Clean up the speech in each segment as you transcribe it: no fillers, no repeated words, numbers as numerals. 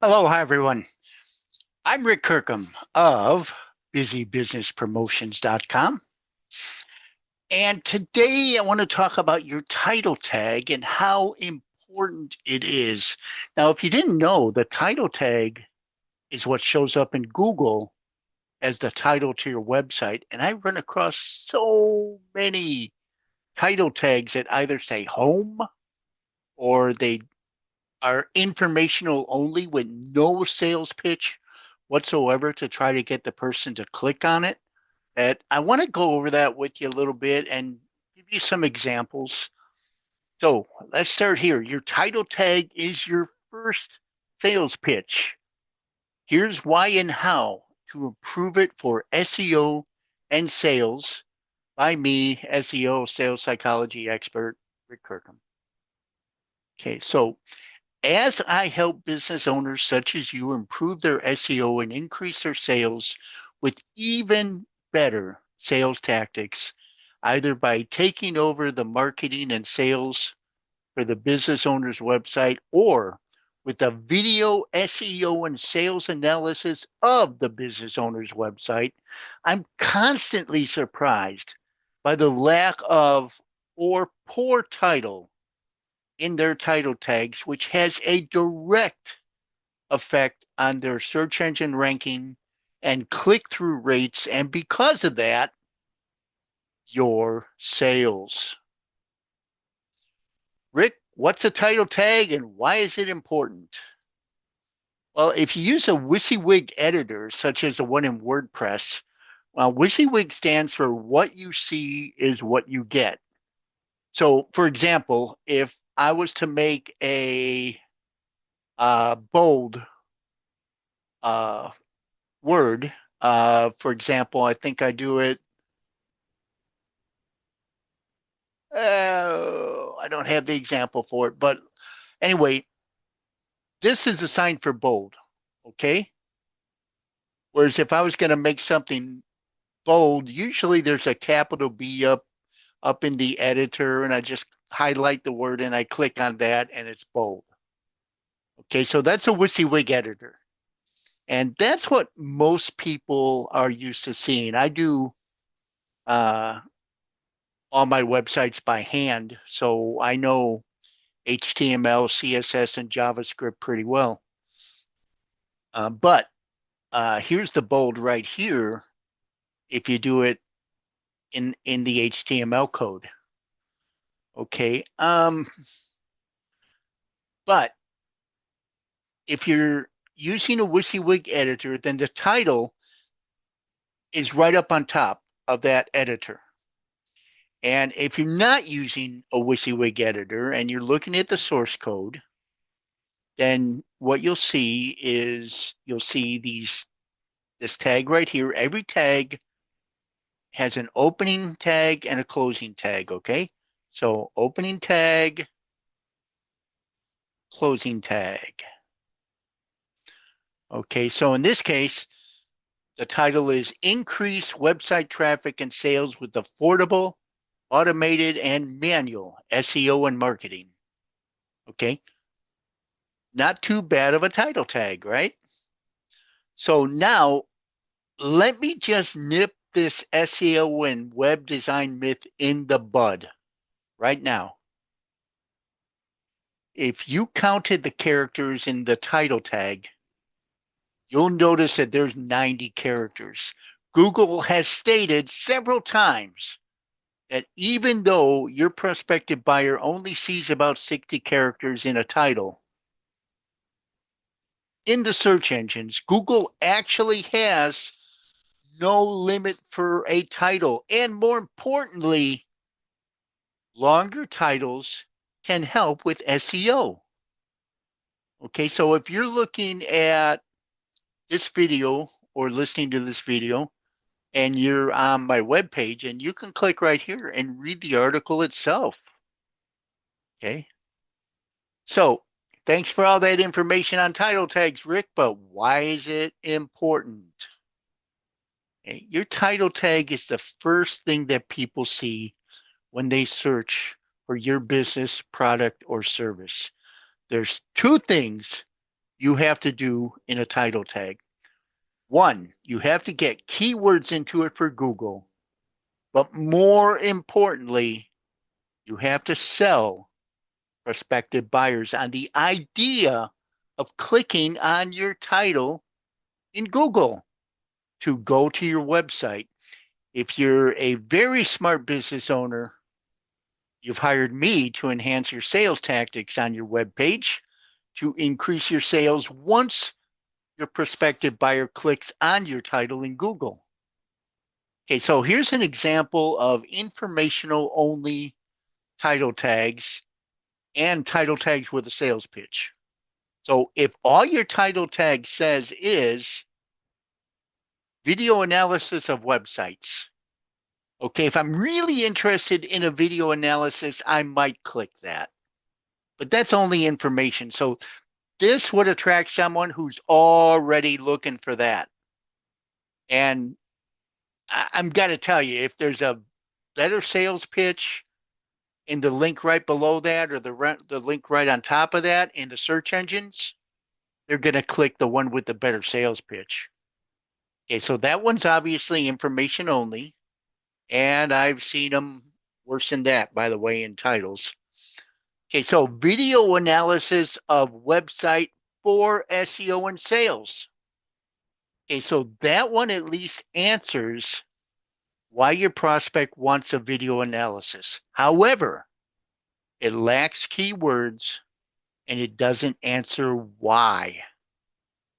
Hello, hi everyone. I'm Rick Kirkham of busybusinesspromotions.com. And today I want to talk about your title tag and how important it is. Now, if you didn't know, the title tag is what shows up in Google as the title to your website. And I run across so many title tags that either say home or they are informational only with no sales pitch whatsoever to try to get the person to click on it. And I want to go over that with you a little bit and give you some examples. So let's start here. Your title tag is your first sales pitch. Here's why and how to improve it for SEO and sales by me, SEO, sales psychology expert, Rick Kirkham. Okay, so as I help business owners such as you improve their SEO and increase their sales with even better sales tactics, either by taking over the marketing and sales for the business owner's website or with the video SEO and sales analysis of the business owner's website, I'm constantly surprised by the lack of or poor title in their title tags, which has a direct effect on their search engine ranking and click through rates. And because of that, your sales. Rick, what's a title tag and why is it important? Well, if you use a WYSIWYG editor, such as the one in WordPress, well, WYSIWYG stands for what you see is what you get. So, for example, if I was to make a bold uh, word. For example, I think I do it. I don't have the example for it, but anyway, this is a sign for bold. Okay. Whereas if I was going to make something bold, usually there's a capital B up in the editor, and I just highlight the word and I click on that, and it's bold. Okay, so that's a WYSIWYG editor, and that's what most people are used to seeing. I do uh, all my websites by hand, so I know HTML, CSS, and JavaScript pretty well. But here's the bold right here if you do it in the HTML code. Okay. But if you're using a WYSIWYG editor, then the title is right up on top of that editor. And if you're not using a WYSIWYG editor and you're looking at the source code, then what you'll see this tag right here. Every tag has an opening tag and a closing tag, okay? So opening tag, closing tag. Okay, so in this case, the title is Increase Website Traffic and Sales with Affordable, Automated, and Manual SEO and Marketing. Okay, not too bad of a title tag, right? So now let me just nip this SEO and web design myth in the bud right now. If you counted the characters in the title tag, you'll notice that there's 90 characters. Google has stated several times that even though your prospective buyer only sees about 60 characters in a title, in the search engines, Google actually has no limit for a title. And more importantly, longer titles can help with SEO. Okay, so if you're looking at this video or listening to this video and you're on my webpage, and you can click right here and read the article itself. Okay. So thanks for all that information on title tags, Rick, but why is it important? Okay. Your title tag is the first thing that people see when they search for your business, product, or service. There's two things you have to do in a title tag. One, you have to get keywords into it for Google, but more importantly, you have to sell prospective buyers on the idea of clicking on your title in Google to go to your website. If you're a very smart business owner, you've hired me to enhance your sales tactics on your web page to increase your sales once your prospective buyer clicks on your title in Google. Okay, so here's an example of informational only title tags and title tags with a sales pitch. So if all your title tag says is video analysis of websites, okay, if I'm really interested in a video analysis, I might click that. But that's only information. So this would attract someone who's already looking for that. And I'm got to tell you, if there's a better sales pitch in the link right below that or the link right on top of that in the search engines, they're going to click the one with the better sales pitch. Okay, so that one's obviously information only. And I've seen them worse than that, by the way, in titles. Okay, so video analysis of website for SEO and sales. Okay, so that one at least answers why your prospect wants a video analysis. However, it lacks keywords and it doesn't answer why.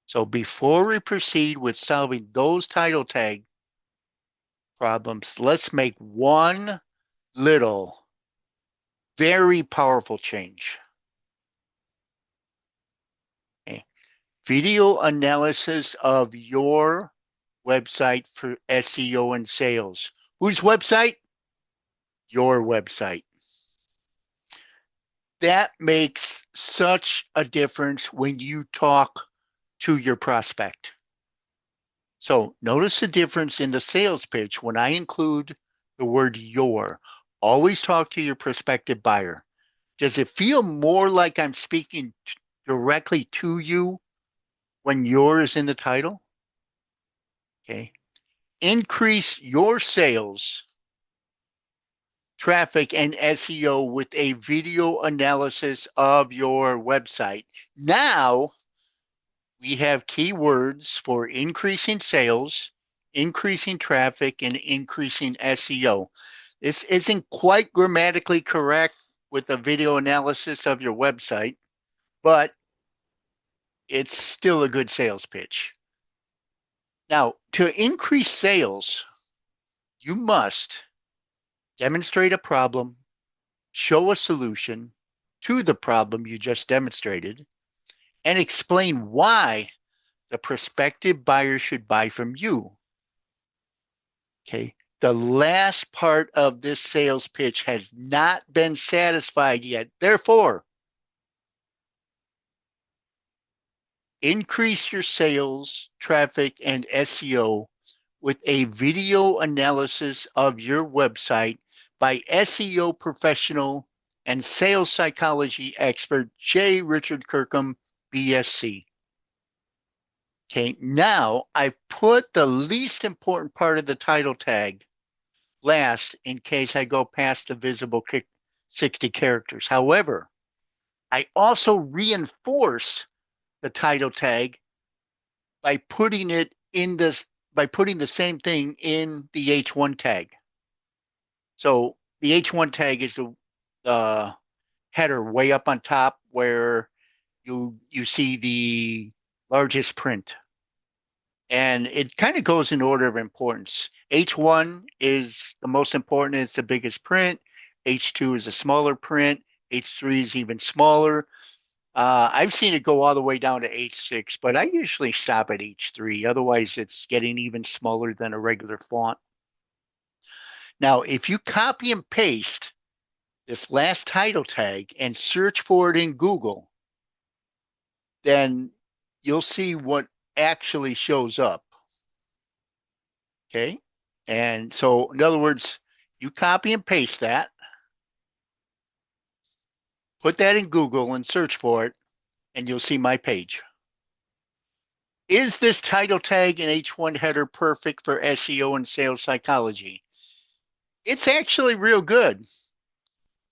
So before we proceed with solving those title tag problems, let's make one little, very powerful change. Okay. Video analysis of your website for SEO and sales. Whose website? Your website. That makes such a difference when you talk to your prospect. So notice the difference in the sales pitch when I include the word your. Always talk to your prospective buyer. Does it feel more like I'm speaking directly to you when your is in the title? Okay. Increase your sales, traffic, and SEO with a video analysis of your website. Now we have keywords for increasing sales, increasing traffic, and increasing SEO. This isn't quite grammatically correct with a video analysis of your website, but it's still a good sales pitch. Now, to increase sales, you must demonstrate a problem, show a solution to the problem you just demonstrated, and explain why the prospective buyer should buy from you. Okay. The last part of this sales pitch has not been satisfied yet. Therefore, increase your sales, traffic, and SEO with a video analysis of your website by SEO professional and sales psychology expert J. Richard Kirkham, BSc. Okay, now I've put the least important part of the title tag last in case I go past the visible 60 characters. However, I also reinforce the title tag by putting it in this, by putting the same thing in the H1 tag. So the H1 tag is the header way up on top where you see the largest print. And it kind of goes in order of importance. H1 is the most important, it's the biggest print. H2 is a smaller print. H3 is even smaller. I've seen it go all the way down to H6, but I usually stop at H3. Otherwise, it's getting even smaller than a regular font. Now, if you copy and paste this last title tag and search for it in Google, then you'll see what actually shows up. Okay. And so, in other words, you copy and paste that, put that in Google and search for it, and you'll see my page. Is this title tag and H1 header perfect for SEO and sales psychology? It's actually real good,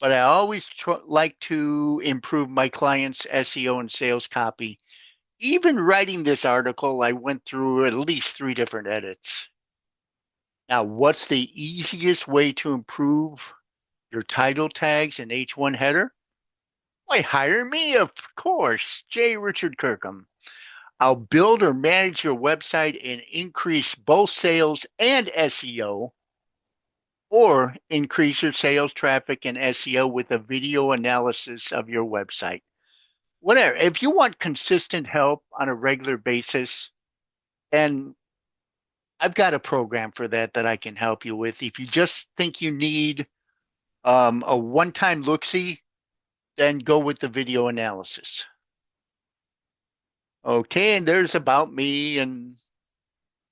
but I always like to improve my clients' SEO and sales copy. Even writing this article, I went through at least 3 different edits. Now, what's the easiest way to improve your title tags and H1 header? Why, hire me, of course, J. Richard Kirkham. I'll build or manage your website and increase both sales and SEO, or increase your sales traffic and SEO with a video analysis of your website. Whatever. If you want consistent help on a regular basis, and I've got a program for that I can help you with. If you just think you need a one-time look-see, then go with the video analysis. Okay, and there's about me and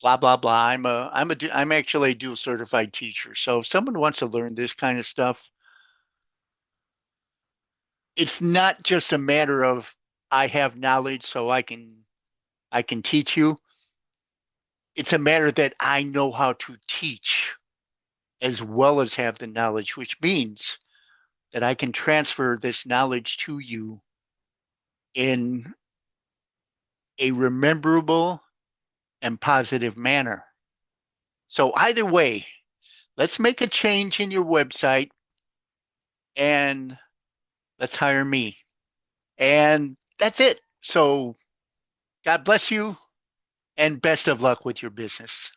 blah blah blah. I'm actually a dual certified teacher. So if someone wants to learn this kind of stuff, it's not just a matter of I have knowledge so I can teach you. It's a matter that I know how to teach as well as have the knowledge, which means that I can transfer this knowledge to you in a rememberable and positive manner. So either way, let's make a change in your website and let's hire me. And that's it. So God bless you and best of luck with your business.